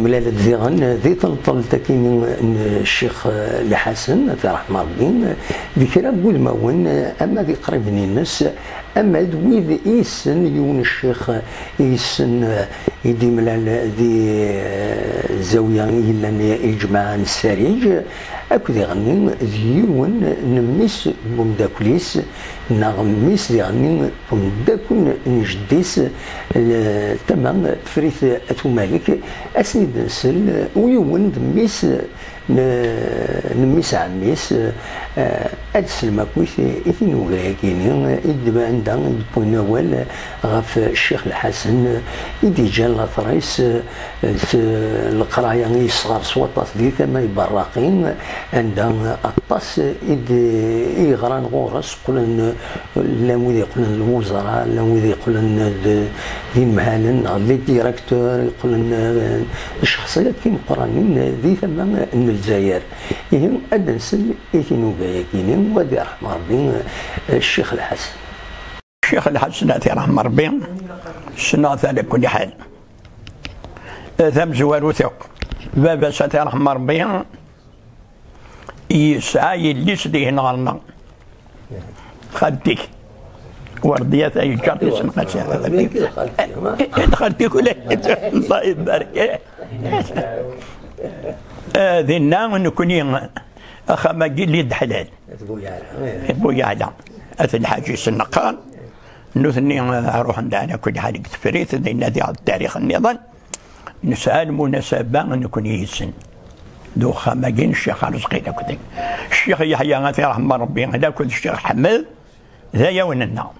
ملالة ذيغن ذي تنطل تكين الشيخ الحسن في رحمة ربي ذكرى قول مون أما ذي قريب من الناس أما دويذ إيسن يون الشيخ إيسن يدي ملال ذي زاوية إلا الجماعة السريج أكو ذي غني ذيون نميس بمداكليس نغميس ذي غني بمداكل نجديس تمام فريث أتو مالك أسند نسل ويون دميس نميس عميس أدس المكويث إثنين وغاكيني إدبا عندها يبون أول غاف الشيخ الحسن إدي جا لاطريس القرايا يصغر صوطات ذي ثما يبراقين عندها الطاس إدي يغران غورس قلن لا وذي قلن الوزراء لا وذي قلن ذي مهالن لي ديريكتور يقولن الشخصيات كيما قرانين ذي ثما الجزائر يهم أدنسل إثنين وغاكيني ودي رحمة ربي الشيخ الحسن. الشيخ الحسن ذي رحمة ربي السنة على كل حال ثم زوار وثق بابا ساتي رحمة ربي يسعى اللي سديه نغرنا خالتك ورديات أي جارتي سمقات خالتك ولا الله يبارك ذينا نكوني أخا ما قيل لي حلال بويا على أثل الحاج النقال نثني أروح عندنا كل حاجة تفريث ذينا ذي على التاريخ النظام نسأل مناسبة نكون يسن دوخا ما قين الشيخ رزقي كذا الشيخ يحيى غاثي رحمه ربي هذا كل الشيخ حمد ذا يوم النوم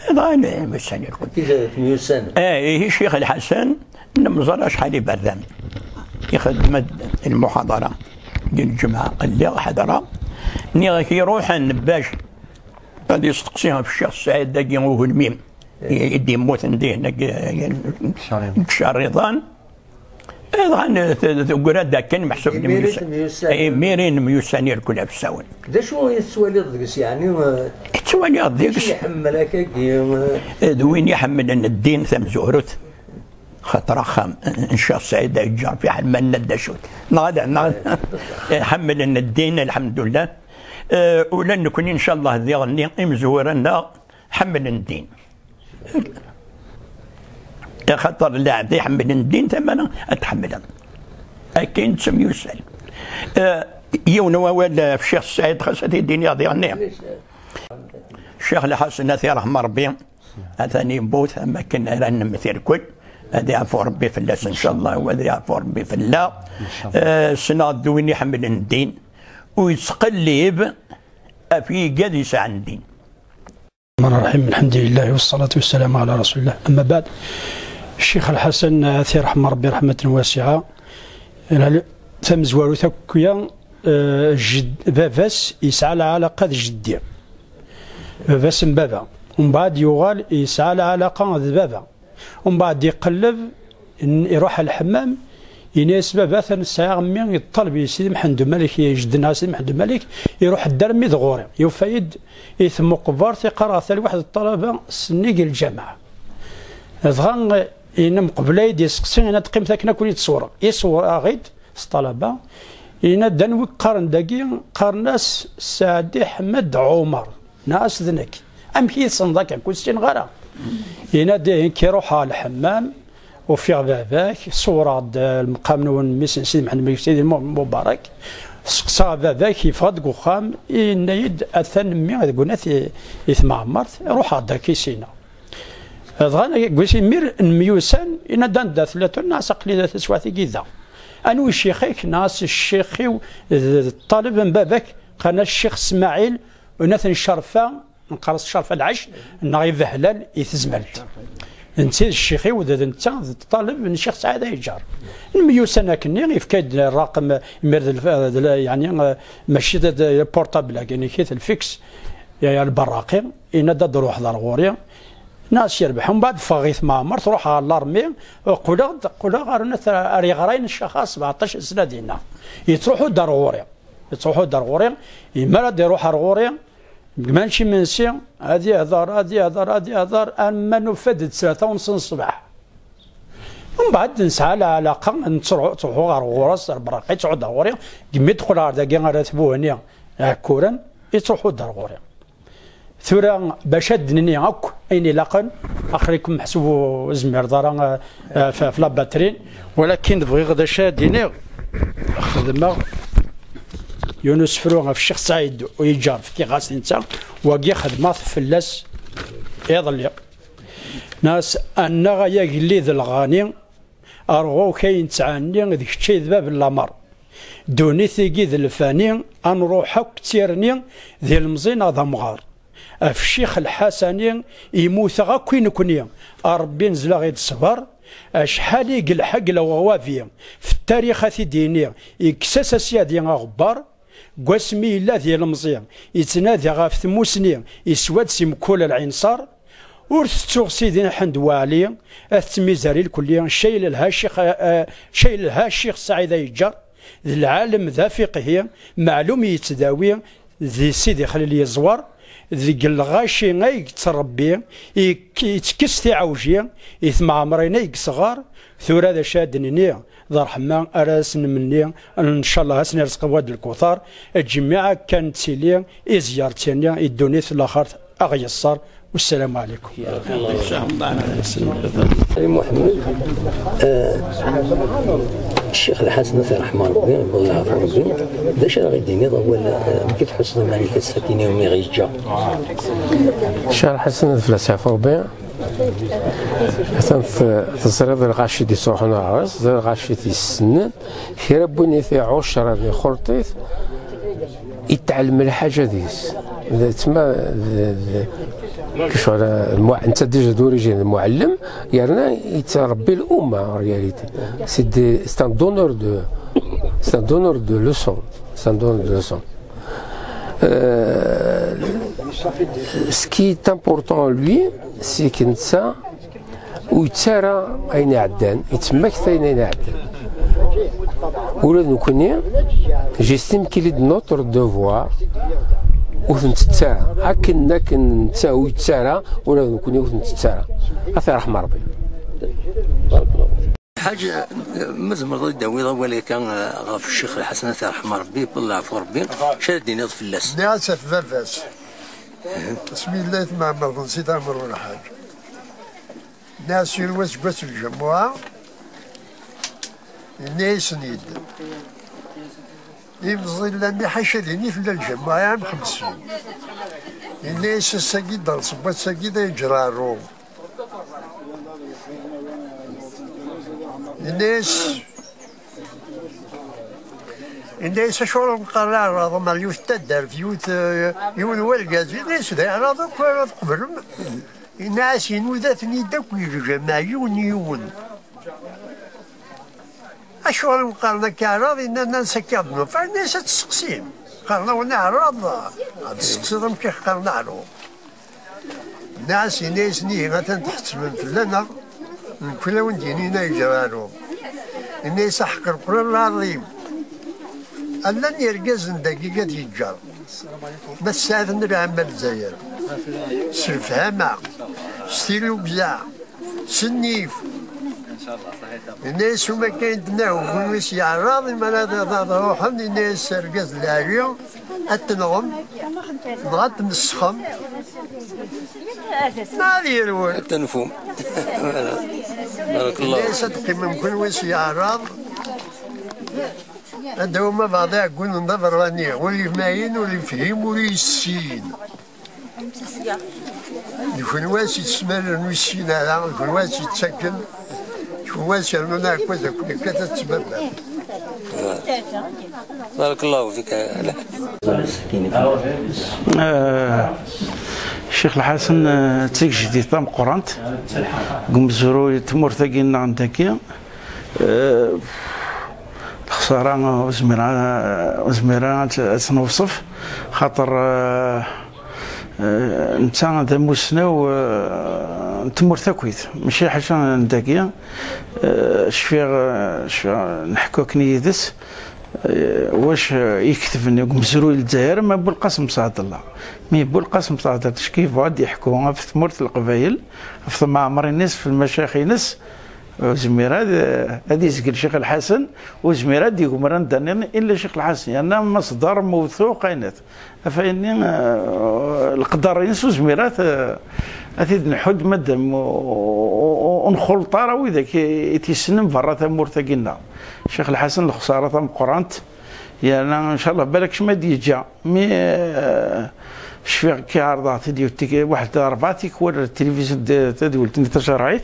هذا مسني كيف 100 سنة هي الشيخ الحسن نمزر شحال يبردم يخدم المحاضرة ديال الجمعة اللي حضرها ني يروح باش غادي يستقسيها في الشيخ السعيد داكي هو الميم يدي موت نديه شهر رمضان طبعا تقول ذاك كان محسوب ميرين ميوساني الكل بساون دا شو هي السوالي ضدكس يعني السوالي ضدكس يحمل هكاك وين يحمل ان الدين ثم زهرت خاطر خام ان شاء الله سعيد يجار في حال ما ندشوت نغدا حمل ان الدين الحمد لله ولن نكون ان شاء الله ذي غني مزورنا حمل الدين خاطر اللاعب يحمل الدين ثمنه اتحمل اكين تسمي يسال يوم ولا في الشيخ السعيد خاصة الدين يا النعم الشيخ الحسن ثي رحمه ربي اثاني بوث اما كنا رانا مثير كل هذا يعفو ربي في الله ان شاء الله وهذا يعفو ربي في الله السنة دوين يحمل الدين ويتقلب في قديس عن الدين. الرحمن الرحيم الحمد لله والصلاة والسلام على رسول الله. أما بعد الشيخ الحسن ثي رحمه ربي رحمة واسعة ثم زوارو ثكويا جد بافاس يسعى العلاقة جدية بافاس بابا ومن بعد يغال يسعى العلاقة بابا ومن بعد يقلب يروح الحمام يناس بابا ثاني الساعة مين يطلب سيدي محمد الملك يجدنا سيدي محمد الملك يروح الدار ميدغوري يفايد يثم قبار تيقرا ثاني واحد الطلبة سنيق الجامعة ضغان ينم قبل يدي سقسي انا تقيم ثاكنا كل يتصور يصور غيد الطلبة ينا دنوي قارن داكي قارناس سعدي حمد عمر ناس ذنك امشي صنداك كل شيء غيره ينادي كيروح على الحمام وفي باباك صورة المقام نون ميسن سيدي محمد الملك سيدي مبارك سقسا باباك يفقد قخام ينايد اثن مي قلنا يثم عمرت روح هذاك يسينا غانا قلتي مير ميوسان ينادان دا ثلاثة ناس قليلة تسواتي كذا انو الشيخيك ناس الشيخي الطالب من باباك قال الشيخ اسماعيل وناثن الشرفه نقرص الشرفه العش نغيب هلال يتزملت انت الشيخي وذا انت طالب من الشيخ سعاده يجار الميوسان كني يفكاد الرقم يعني ماشي بورتابل يعني كيف الفيكس يا البراقي ينادى روح دار غوريا ناس يربحوا من بعد فغيث معمر تروح على الارمي قولا غارنا ريغراين الشخص 17 سنه دينا يتروحوا دار غوريا يمرض يروح غوريا ماشي منسي هذه هذار اما نفدت 3:30 الصباح ومن بعد نسعى على علاقه تروحوا غير غراس البراقي تعود غوري كما يدخل على داكي غير هنا كوران يتروحوا دار غوري ثورة باش هدني هاك اين لاقن اخريكم محسوب زمير دار في لاباترين ولكن بغي غدا شاديني خدمه يونس فروغ في الشيخ سعيد ويجار في كيغاس انت واقي خدمه في فلاس يضل ناس ان غايا قلي ذا الغاني ارغو كاين تعاني ذيك الشيء ذباب اللامر دوني ثيقي ذا الفاني انروح كتيرني ذي المزين هذا مغار في الشيخ الحسني يموت غا كوين كونيا ربي نزل غير الصبر شحال يقل حق لو وافيا في التاريخ دينيا يكسس سيادي غبار قسمي لا ديال المزيان يتنادى غا في ثموسني يسواد سيمكول العنصار ورثتو سيدنا حمد وعلي التميزاري الكليه شايل لها الشيخ سعيد يجار العالم ذا فقهي معلوم يتداوي ذي سيدي خليل يزوار ذيك الغاشي غاي تربي يتكس تعوجي يثمع عمرينا صغار ثورة ذا شادني ذا رحمة أراس مني إن شاء الله هسني رزق واد الكوثار الجميع كانت سيلي إزيارتني الدنيا في الآخر أغيصار والسلام عليكم. محمد الشيخ الحسن رحمه ربي الله يعافو ربي باش راه غيديني هو كيف حسن الملكه السكينه يومي غيجا الشيخ الحسن فلاس يعافو ربي مثلا في تصريف الغاشي دي صروحنا عرس الغاشي في السنان كي ربوني في عشرة دي خلطيت يتعلم الحاجه ديس تما كيف انت ديجا دوريجين المعلم يعني يتربي الامه رياليتي سي ان دونور دو لوسون سكي امبورطون لوي سي كنسا ويتسارى اين عدان يتماك اين عدان ولا نكوني جيستيم كيلي دو نوتر دوفوار وتنتسارى هكا نتساوي ويتسارى ولا نكوني وتنتسارى الله يرحم ربي بارك الله حاجه مزمر داوي ولا كان غاف الشيخ الحسن يرحم ربي بالله يعفو ربي شاديني فلاس ناس في فافاس بسم الله ما عمر نسيت عمر ولا حاجه ناس يلوس بس الجمعه الناس نيد يمزل لاني حشدني في الجمعه عام 50 الناس الساقي صبات ساقي يجرى الروم الناس شغل قرار هذا مال يوث تدار في يون والقاز الناس ذا هذا قبل الناس ينوذاتني داك الجماعة يون أشغل قالنا كعراض إننا نسكبنا فالناس تسقسيم قالنا ونعرض تسقسيهم كيف قالنا عرو الناس ني غاتا تحتمل لنا من كل وندينينا يجرارو الناس حق القرآن العظيم ألن يرقز دقيقة يجار بس هذا النبي عمل الجزائر سلفهامة ستيلو بزاع سنيف الناس وما كانت ناو ونويس يعراض ما هذا روحا الناس رقز العريو التنغم نغط نسخم ما ديرون التنفوم بارك الله الناس تقيم من كل ويس يعراض هذا هما بعضها يقول نظر رانيه واللي ماين واللي يفهم واللي يسين يكون واس يتسمى نويسين هذا يكون واس يتسكن يكون واس يرمونا كذا كل كذا تسبب بارك الله فيك الشيخ الحسن تيك جديد تام قرانت قم زرو تمر ثقينا عندك خسارة وزميرة تنوصف خاطر نتا ذا مسناو تمر ثكويت ماشي حاجة نداكية شفيغ نحكو كنيدس واش يكتفني مزروي للجزائر ما بالقاسم سعد الله مي بالقاسم سعد الله كيف غادي يحكوا في ثمرة القبايل في معمر الناس في المشايخ الناس وزمير هذا يسقل الشيخ الحسن وزمير هذا يقوم رندن الا الشيخ الحسن يعني مصدر موثوق اينات فاني القدر ينسو زميرات اثيد نحد مدام ونخلط راه وذاك يتسنم برا تمور تاكينا الشيخ الحسن الخساره تم قرانت يعني ان شاء الله بالك ما ديجا مي شفيق كي عرضات ديال واحد 4 تيكور التلفزيون تدول تشرعيت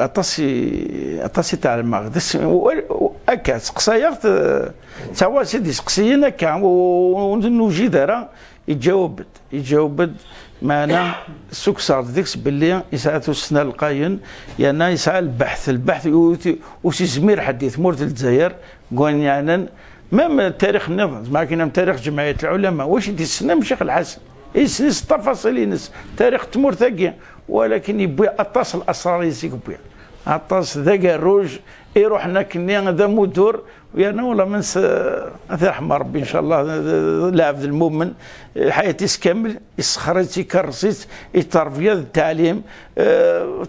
اطاسي تاع المغرب هكا سقسايات توا سيدي سقسينا هكا ونوجد راه يجاوبت معنا سكسار ديكس باللي يسعى السنه القاين يعني يسعى البحث وشي زمير حديث مورد الجزائر قول يعني مام تاريخ النظام ما كاين تاريخ جمعيه العلماء واش يدي السنه شيخ الحسن يسنس التفاصيل ينس تاريخ تمور ثقي ولكن يبغي اطاس الاسرار يبغي اطاس ذاك الروج يروح هناك ذا مدور ويانا ولا منس رحم ربي ان شاء الله العبد المؤمن حياتي كامل يسخرت يكرسيت التربيه التعليم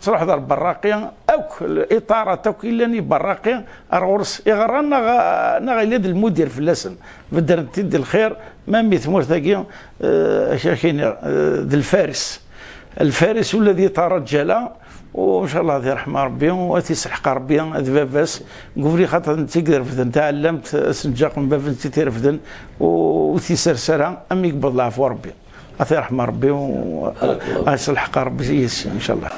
تروح دار البراقيه او الاطار توك الا براقيه غرس يغرانا نغيلد المدير في اللسن بدر تدي الخير ما ميثمور ثقي شاكين الفارس والذي ترجل وان شاء الله هذه رحمه ربي وتيسحق ربي هذا باباس نقول لي خاطر تقدر فدن تعلمت سنجاق من باب تيتير فدن وتيسرسرها امي يقبض العفو ربي هذه رحمه ربي ويصلح ربي ان شاء الله.